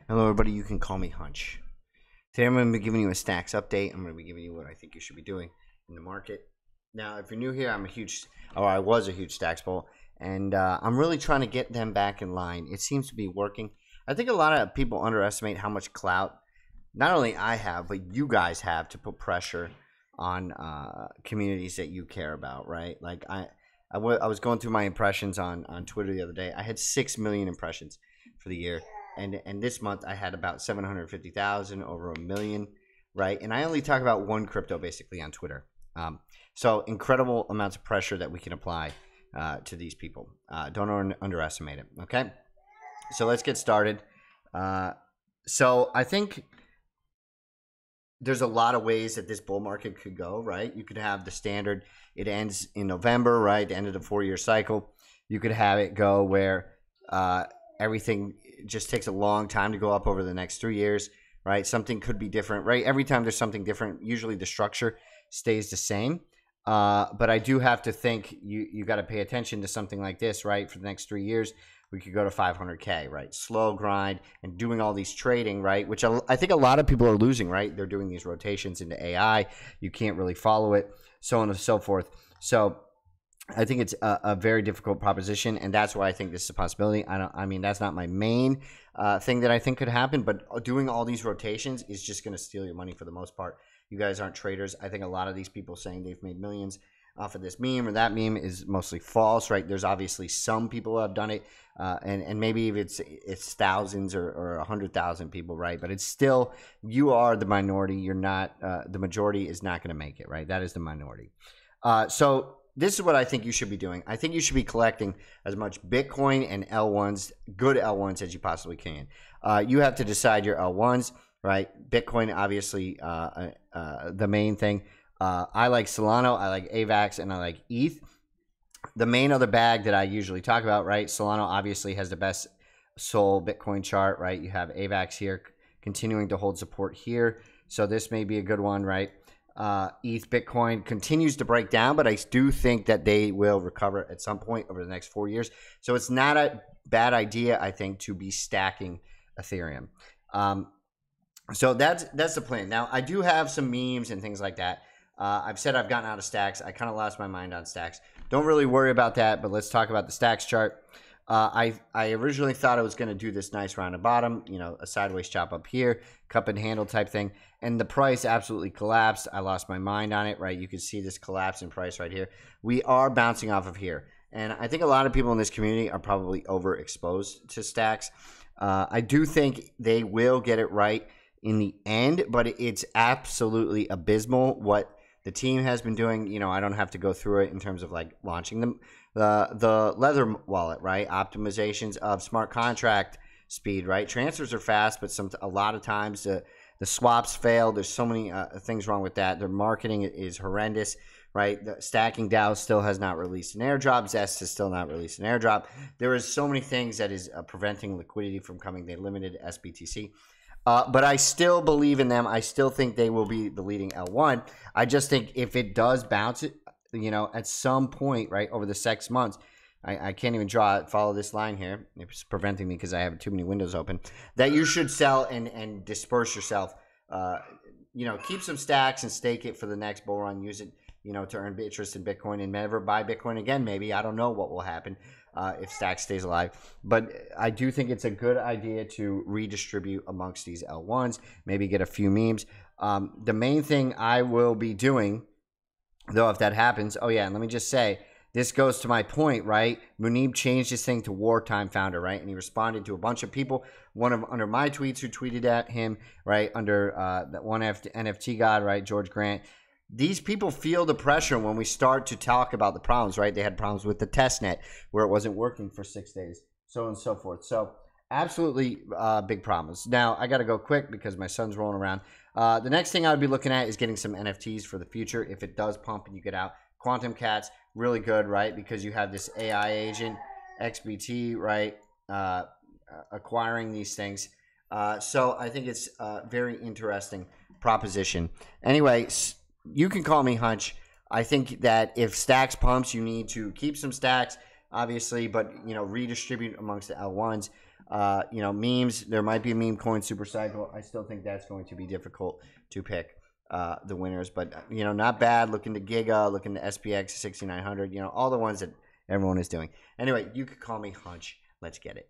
Hello, everybody. You can call me Hunch. Today, I'm going to be giving you a Stacks update. I'm going to be giving you what I think you should be doing in the market. Now, if you're new here, I was a huge Stacks bull, and I'm really trying to get them back in line. It seems to be working. I think a lot of people underestimate how much clout not only I have, but you guys have to put pressure on communities that you care about, right? Like I was going through my impressions on Twitter the other day. I had 6 million impressions for the year. And this month I had about 750,000, over 1 million, right? And I only talk about one crypto basically on Twitter. So incredible amounts of pressure that we can apply to these people. Don't underestimate it, okay? So let's get started. So I think there's a lot of ways that this bull market could go, right? You could have the standard, it ends in November, right? The end of the 4-year cycle. You could have it go where everything just takes a long time to go up over the next 3 years, right? Something could be different, right? Every time there's something different, usually the structure stays the same. But I do have to think you got to pay attention to something like this, right? For the next 3 years, we could go to 500K, right? Slow grind and doing all these trading, right? Which I think a lot of people are losing, right? They're doing these rotations into AI. You can't really follow it, so on and so forth. So I think it's a very difficult proposition, and that's why I think this is a possibility. I mean, that's not my main thing that I think could happen, but doing all these rotations is just going to steal your money for the most part. You guys aren't traders. I think a lot of these people saying they've made millions off of this meme or that meme is mostly false, right? There's obviously some people who have done it, and maybe if it's thousands or 100,000 people, right? But it's still, you are the minority. You're not, the majority is not going to make it, right? That is the minority. So this is what I think you should be doing. I think you should be collecting as much Bitcoin and L1s, good L1s, as you possibly can. You have to decide your L1s, right? Bitcoin, obviously, the main thing. I like Solana, I like AVAX, and I like ETH. The main other bag that I usually talk about, right? Solana obviously has the best Sol Bitcoin chart, right? You have AVAX here continuing to hold support here. So this may be a good one, right? ETH Bitcoin continues to break down, but I do think that they will recover at some point over the next 4 years. So it's not a bad idea, I think, to be stacking Ethereum. So that's the plan. Now, I do have some memes and things like that. I've said I've gotten out of Stacks. I kind of lost my mind on Stacks. Don't really worry about that, but let's talk about the Stacks chart. I originally thought I was going to do this nice round and bottom, you know, a sideways chop up here, cup and handle type thing, and the price absolutely collapsed. I lost my mind on it, right? You can see this collapse in price right here. We are bouncing off of here, and I think a lot of people in this community are probably overexposed to Stacks. I do think they will get it right in the end, but it's absolutely abysmal what the team has been doing. You know, I don't have to go through it in terms of like launching them. The Leather wallet, right? Optimizations of smart contract speed, right? Transfers are fast, but a lot of times the swaps fail. There's so many things wrong with that. Their marketing is horrendous, right? The stacking DAO still has not released an airdrop. Zest has still not released an airdrop. There is so many things that is preventing liquidity from coming. They limited SBTC. But I still believe in them. I still think they will be the leading L1. I just think if it does bounce it, you know, at some point, right, over the 6 months, I can't even draw it, follow this line here. It's preventing me because I have too many windows open. That you should sell and disperse yourself. You know, keep some stacks and stake it for the next bull run. Use it, you know, to earn interest in Bitcoin and never buy Bitcoin again, maybe. I don't know what will happen if Stacks stays alive. But I do think it's a good idea to redistribute amongst these L1s, maybe get a few memes. The main thing I will be doing, though, if that happens, oh yeah, and let me just say, this goes to my point, right? Munib changed his thing to wartime founder, right? And he responded to a bunch of people. Under my tweets who tweeted at him, right? Under that one NFT god, right? George Grant. These people feel the pressure when we start to talk about the problems, right? They had problems with the testnet where it wasn't working for 6 days, so on and so forth. So absolutely big problems. Now, I got to go quick because my son's rolling around. The next thing I would be looking at is getting some NFTs for the future. If it does pump and you get out, Quantum Cats, really good, right? Because you have this AI agent, XBT, right? Acquiring these things. So I think it's a very interesting proposition. Anyway, you can call me Hunch. I think that if Stacks pumps, you need to keep some Stacks, obviously, but, you know, redistribute amongst the L1s. You know, memes. There might be a meme coin super cycle. I still think that's going to be difficult to pick the winners, but you know, not bad. Looking to Giga, looking to SPX 6900. You know, all the ones that everyone is doing. Anyway, you could call me Hunch. Let's get it.